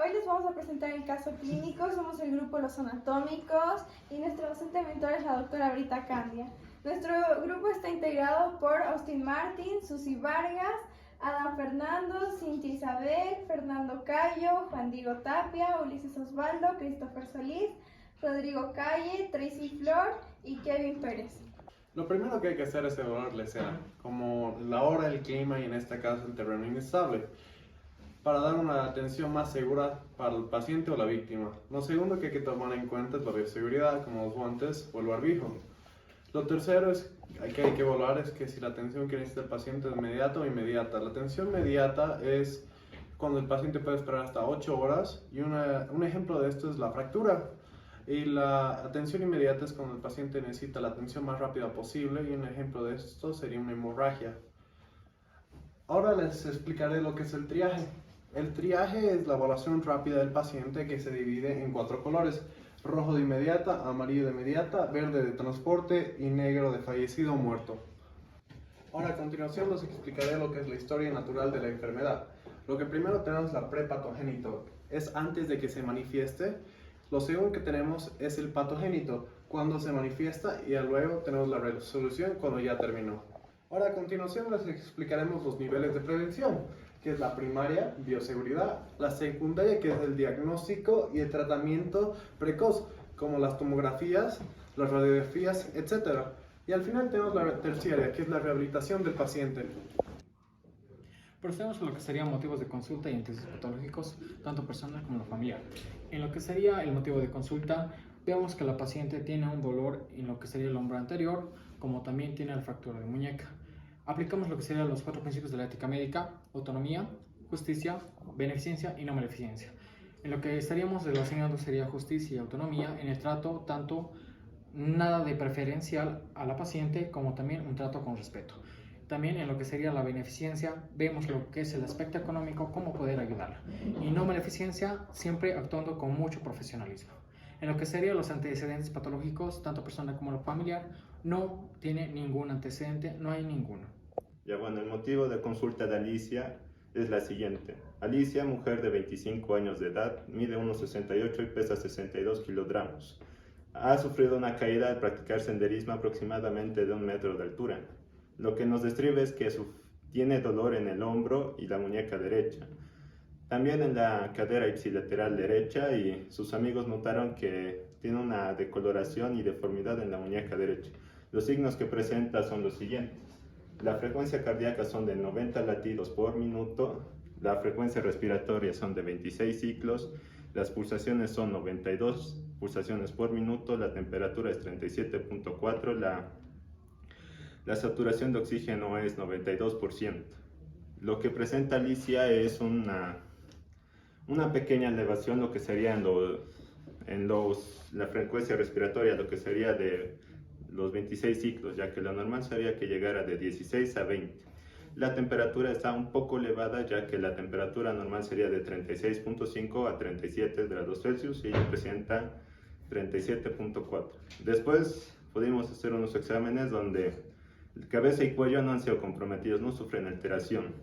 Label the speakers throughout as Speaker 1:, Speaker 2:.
Speaker 1: Hoy les vamos a presentar el caso clínico. Somos el grupo Los Anatómicos y nuestra docente mentor es la doctora Brita Candia. Nuestro grupo está integrado por Austin Martin, Susi Vargas, Adam Fernando, Cintia Isabel, Fernando Cayo, Juan Diego Tapia, Ulises Osvaldo, Christopher Solís, Rodrigo Calle, Tracy Flor y Kevin Pérez.
Speaker 2: Lo primero que hay que hacer es evaluar la escena, como la hora, el clima y en este caso el terreno inestable, para dar una atención más segura para el paciente o la víctima. Lo segundo que hay que tomar en cuenta es la bioseguridad, como los guantes o el barbijo. Lo tercero que hay que evaluar es que si la atención que necesita el paciente es inmediata o inmediata. La atención inmediata es cuando el paciente puede esperar hasta 8 horas y un ejemplo de esto es la fractura. Y la atención inmediata es cuando el paciente necesita la atención más rápida posible y un ejemplo de esto sería una hemorragia. Ahora les explicaré lo que es el triaje. El triaje es la evaluación rápida del paciente que se divide en 4 colores: rojo de inmediata, amarillo de inmediata, verde de transporte y negro de fallecido o muerto. Ahora a continuación les explicaré lo que es la historia natural de la enfermedad. Lo que primero tenemos la prepatogénito, es antes de que se manifieste. Lo segundo que tenemos es el patogénito, cuando se manifiesta, y luego tenemos la resolución cuando ya terminó. Ahora a continuación les explicaremos los niveles de prevención, que es la primaria, bioseguridad, la secundaria, que es el diagnóstico y el tratamiento precoz, como las tomografías, las radiografías, etc. Y al final tenemos la terciaria, que es la rehabilitación del paciente.
Speaker 3: Procedemos a lo que serían motivos de consulta y antecedentes patológicos, tanto personal como familiar. En lo que sería el motivo de consulta, vemos que la paciente tiene un dolor en lo que sería el hombro anterior, como también tiene la fractura de muñeca. Aplicamos lo que serían los 4 principios de la ética médica: autonomía, justicia, beneficencia y no maleficencia. En lo que estaríamos relacionando sería justicia y autonomía en el trato, tanto nada de preferencial a la paciente como también un trato con respeto. También en lo que sería la beneficencia, vemos lo que es el aspecto económico, cómo poder ayudarla. Y no maleficencia, siempre actuando con mucho profesionalismo. En lo que serían los antecedentes patológicos, tanto personal como familiar, no tiene ningún antecedente, no hay ninguno.
Speaker 4: Ya bueno, el motivo de consulta de Alicia es la siguiente. Alicia, mujer de 25 años de edad, mide 1,68 y pesa 62 kilogramos. Ha sufrido una caída al practicar senderismo aproximadamente de 1 metro de altura. Lo que nos describe es que tiene dolor en el hombro y la muñeca derecha. También en la cadera ipsilateral derecha, y sus amigos notaron que tiene una decoloración y deformidad en la muñeca derecha. Los signos que presenta son los siguientes. La frecuencia cardíaca son de 90 latidos por minuto, la frecuencia respiratoria son de 26 ciclos, las pulsaciones son 92 pulsaciones por minuto, la temperatura es 37.4, la saturación de oxígeno es 92%. Lo que presenta Alicia es una pequeña elevación, lo que sería la frecuencia respiratoria, lo que sería de los 26 ciclos, ya que lo normal sería que llegara de 16 a 20. La temperatura está un poco elevada, ya que la temperatura normal sería de 36.5 a 37 grados Celsius y ella presenta 37.4. Después pudimos hacer unos exámenes donde cabeza y cuello no han sido comprometidos, no sufren alteración.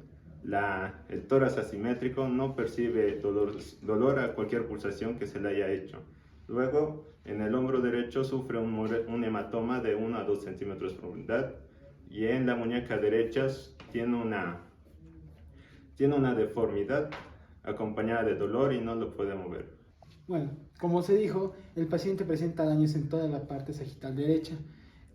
Speaker 4: El tórax asimétrico no percibe dolor a cualquier pulsación que se le haya hecho. Luego, en el hombro derecho sufre un hematoma de 1 a 2 centímetros de profundidad, y en la muñeca derecha tiene una deformidad acompañada de dolor y no lo puede mover.
Speaker 5: Bueno, como se dijo, el paciente presenta daños en toda la parte sagital derecha.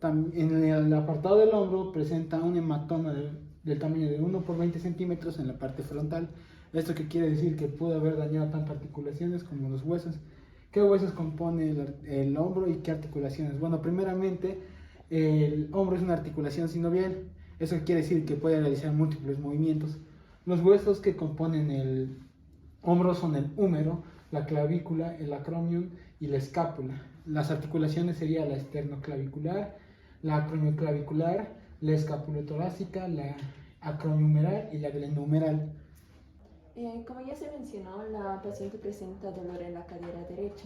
Speaker 5: En el apartado del hombro presenta un hematoma del tamaño de 1 por 20 centímetros en la parte frontal. ¿Esto qué quiere decir? Que pudo haber dañado tanto articulaciones como los huesos. ¿Qué huesos compone el hombro y qué articulaciones? Bueno, primeramente, el hombro es una articulación sinovial. Eso quiere decir que puede realizar múltiples movimientos. Los huesos que componen el hombro son el húmero, la clavícula, el acromion y la escápula. Las articulaciones serían la esternoclavicular, la acromioclavicular, la escapulotorácica, la acromihumeral y la glenohumeral.
Speaker 6: Como ya se mencionó, la paciente presenta dolor en la cadera derecha,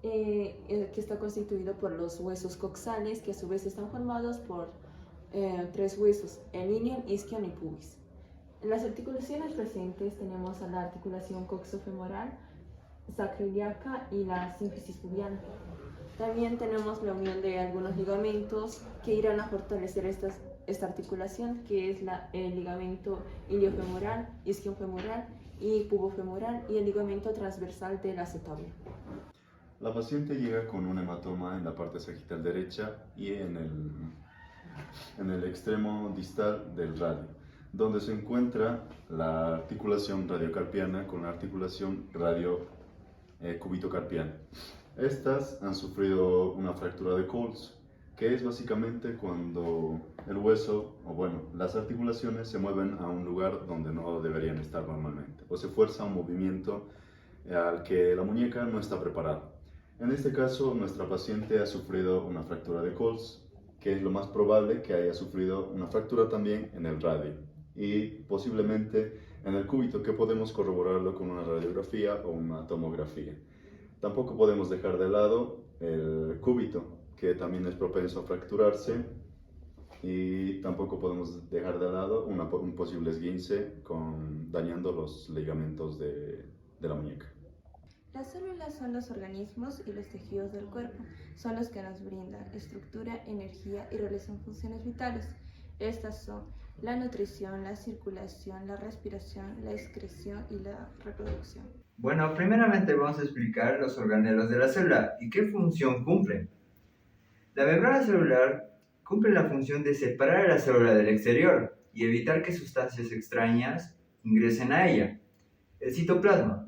Speaker 6: que está constituido por los huesos coxales, que a su vez están formados por 3 huesos: el ilion, isquion y pubis. En las articulaciones presentes tenemos a la articulación coxofemoral, sacroiliaca y la sínfisis pubiana. También tenemos la unión de algunos ligamentos que irán a fortalecer esta articulación, que es el ligamento iliofemoral, isquiofemoral y pubofemoral, y el ligamento transversal del acetabulum.
Speaker 7: La paciente llega con un hematoma en la parte sagital derecha y en el extremo distal del radio, donde se encuentra la articulación radiocarpiana con la articulación cúbito-carpiana. Estas han sufrido una fractura de Colles, que es básicamente cuando el hueso, las articulaciones se mueven a un lugar donde no deberían estar normalmente, o se fuerza un movimiento al que la muñeca no está preparada. En este caso, nuestra paciente ha sufrido una fractura de Colles, que es lo más probable que haya sufrido una fractura también en el radio y posiblemente en el cúbito, que podemos corroborarlo con una radiografía o una tomografía. Tampoco podemos dejar de lado el cúbito, que también es propenso a fracturarse, y tampoco podemos dejar de lado un posible esguince dañando los ligamentos de la muñeca.
Speaker 8: Las células son los organismos y los tejidos del cuerpo. Son los que nos brindan estructura, energía y realizan funciones vitales. Estas son la nutrición, la circulación, la respiración, la excreción y la reproducción.
Speaker 9: Bueno, primeramente vamos a explicar los organelos de la célula y qué función cumplen. La membrana celular cumple la función de separar a la célula del exterior y evitar que sustancias extrañas ingresen a ella. El citoplasma.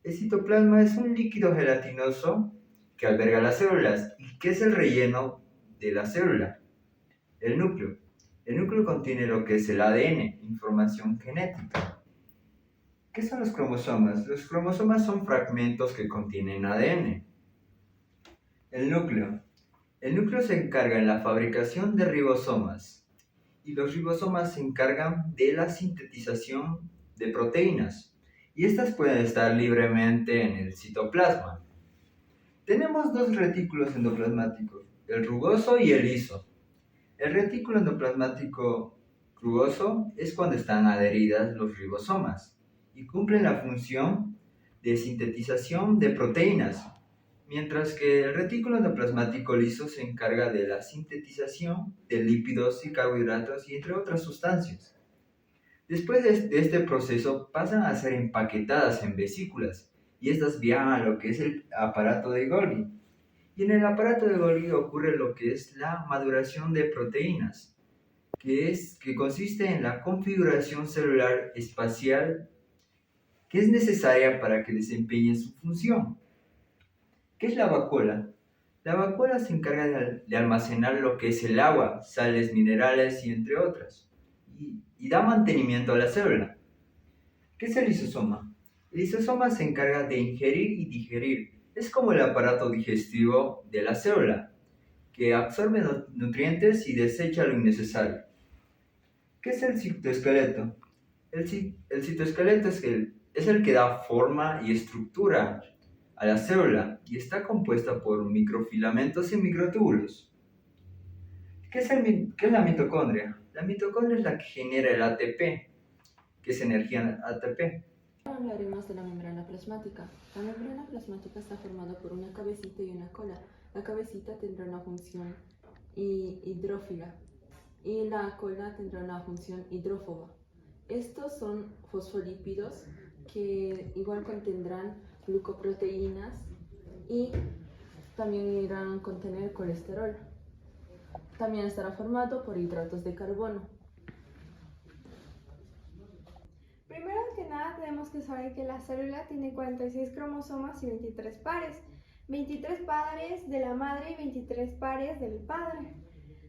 Speaker 9: El citoplasma es un líquido gelatinoso que alberga las células y que es el relleno de la célula. El núcleo. El núcleo contiene lo que es el ADN, información genética. ¿Qué son los cromosomas? Los cromosomas son fragmentos que contienen ADN. El núcleo. El núcleo se encarga en la fabricación de ribosomas y los ribosomas se encargan de la sintetización de proteínas y estas pueden estar libremente en el citoplasma. Tenemos dos retículos endoplasmáticos, el rugoso y el liso. El retículo endoplasmático rugoso es cuando están adheridas los ribosomas y cumplen la función de sintetización de proteínas, mientras que el retículo endoplasmático liso se encarga de la sintetización de lípidos y carbohidratos y entre otras sustancias. Después de este proceso pasan a ser empaquetadas en vesículas y estas viajan a lo que es el aparato de Golgi. Y en el aparato de Golgi ocurre lo que es la maduración de proteínas, que consiste en la configuración celular espacial que es necesaria para que desempeñe su función. ¿Qué es la vacuola? La vacuola se encarga de almacenar lo que es el agua, sales minerales y entre otras, y da mantenimiento a la célula. ¿Qué es el lisosoma? El lisosoma se encarga de ingerir y digerir. Es como el aparato digestivo de la célula, que absorbe nutrientes y desecha lo innecesario. ¿Qué es el citoesqueleto? El citoesqueleto es el que da forma y estructura a la célula y está compuesta por microfilamentos y microtúbulos. ¿Qué es la mitocondria? La mitocondria es la que genera el ATP, que es energía ATP.
Speaker 6: Ahora hablaremos de la membrana plasmática. La membrana plasmática está formada por una cabecita y una cola. La cabecita tendrá una función hidrófila y la cola tendrá una función hidrófoba. Estos son fosfolípidos que igual contendrán glucoproteínas y también irán a contener colesterol. También estará formado por hidratos de carbono.
Speaker 1: Primero que nada tenemos que saber que la célula tiene 46 cromosomas y 23 pares. 23 pares de la madre y 23 pares del padre.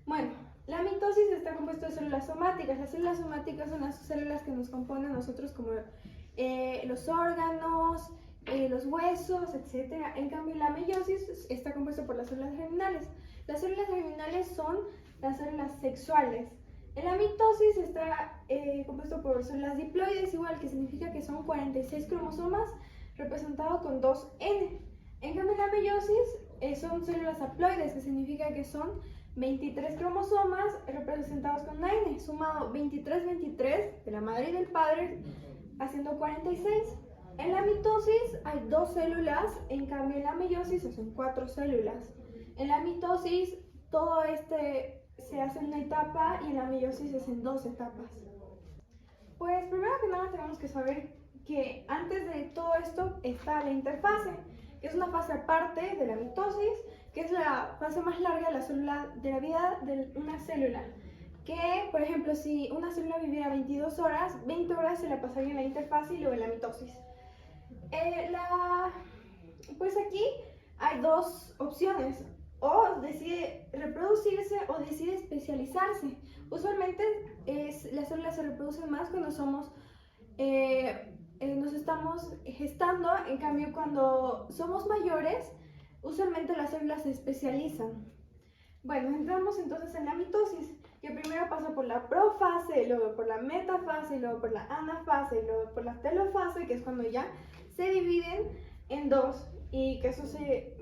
Speaker 1: Bueno, la mitosis está compuesta de células somáticas. Las células somáticas son las células que nos componen a nosotros como los órganos, los huesos, etc. En cambio, la meiosis está compuesta por las células germinales. Las células germinales son las células sexuales. En la mitosis está compuesto por células diploides, igual, que significa que son 46 cromosomas representados con 2N. En cambio, la meiosis son células haploides, que significa que son 23 cromosomas representados con N, sumado 23 de la madre y del padre, haciendo 46. En la mitosis hay 2 células, en cambio en la meiosis son 4 células. En la mitosis todo se hace en una etapa y en la meiosis es en 2 etapas. Pues primero que nada tenemos que saber que antes de todo esto está la interfase, que es una fase aparte de la mitosis, que es la fase más larga de la vida de una célula. Que, por ejemplo, si una célula viviera 22 horas, 20 horas se la pasaría en la interfase y luego en la mitosis. Pues aquí hay 2 opciones: o decide reproducirse o decide especializarse. Usualmente las células se reproducen más cuando nos estamos gestando, en cambio cuando somos mayores, usualmente las células se especializan. Bueno, entramos entonces en la mitosis, que primero pasa por la profase, luego por la metafase, luego por la anafase, luego por la telofase, que es cuando ya se dividen en 2, y que eso se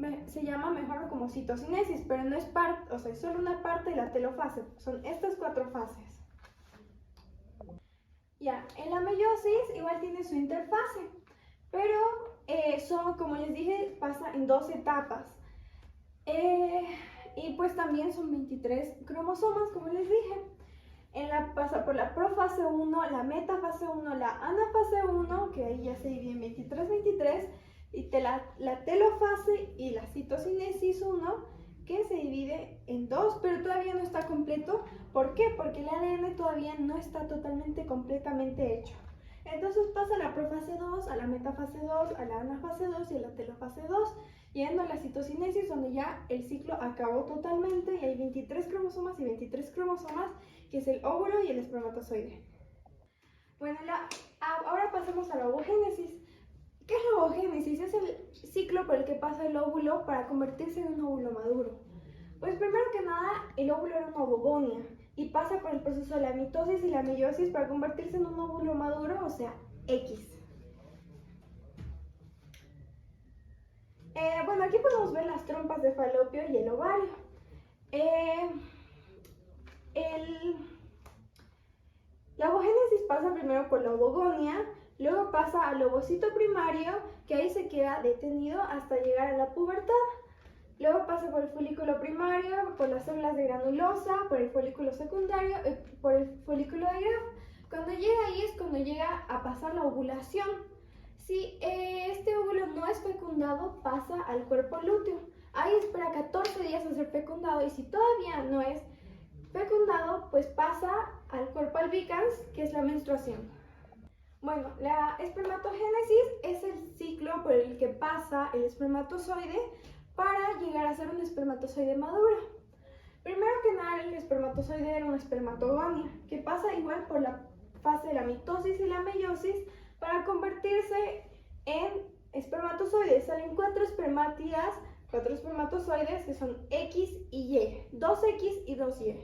Speaker 1: llama mejor como citocinesis, pero no es parte, o sea, es solo una parte de la telofase, son estas 4 fases. Ya, en la meiosis igual tiene su interfase, pero como les dije, pasa en 2 etapas. Y pues también son 23 cromosomas, como les dije. Pasa por la profase 1, la metafase 1, la anafase 1, que ahí ya se divide en 23, y la telofase y la citocinesis 1, que se divide en 2, pero todavía no está completo. ¿Por qué? Porque el ADN todavía no está completamente hecho. Entonces pasa a la profase 2, a la metafase 2, a la anafase 2 y a la telofase 2, yendo a la citocinesis, donde ya el ciclo acabó totalmente y hay 23 cromosomas y 23 cromosomas, que es el óvulo y el espermatozoide. Bueno, ahora pasemos a la ovogénesis. ¿Qué es la ovogénesis? Es el ciclo por el que pasa el óvulo para convertirse en un óvulo maduro. Pues primero que nada, el óvulo era una ovogonia y pasa por el proceso de la mitosis y la meiosis para convertirse en un óvulo maduro, o sea, X. Bueno, aquí podemos ver las trompas de falopio y el ovario. La ovogénesis pasa primero por la ovogonia, luego pasa al ovocito primario, que ahí se queda detenido hasta llegar a la pubertad. Luego pasa por el folículo primario, por las células de granulosa, por el folículo secundario y por el folículo de Graf. Cuando llega ahí es cuando llega a pasar la ovulación. Si este óvulo no es fecundado, pasa al cuerpo lúteo. Ahí espera 14 días a ser fecundado, y si todavía no es fecundado, pues pasa al cuerpo albicans, que es la menstruación. Bueno, la espermatogénesis es el ciclo por el que pasa el espermatozoide para llegar a ser un espermatozoide maduro. Primero que nada, el espermatozoide era una espermatogonia, que pasa igual por la fase de la mitosis y la meiosis para convertirse en espermatozoides. Salen 4 espermátidas, 4 espermatozoides, que son X y Y, 2X y 2Y.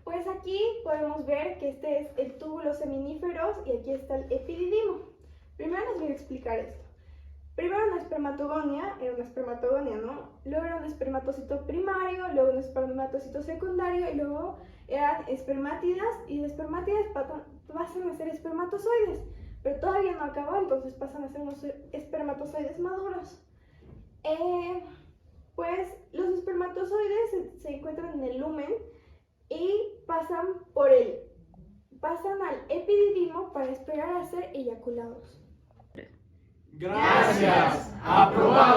Speaker 1: Pues aquí podemos ver que este es el túbulo seminíferos y aquí está el epididimo. Primero les voy a explicar esto. Primero una espermatogonia, era una espermatogonia, ¿no? Luego era un espermatocito primario, luego un espermatocito secundario y luego eran espermátidas, y de espermátidas pasan a ser espermatozoides, pero todavía no acabó, entonces pasan a ser unos espermatozoides maduros. Pues los espermatozoides se encuentran en el lumen y pasan al epididimo para esperar a ser eyaculados.
Speaker 3: Gracias. Aprobado.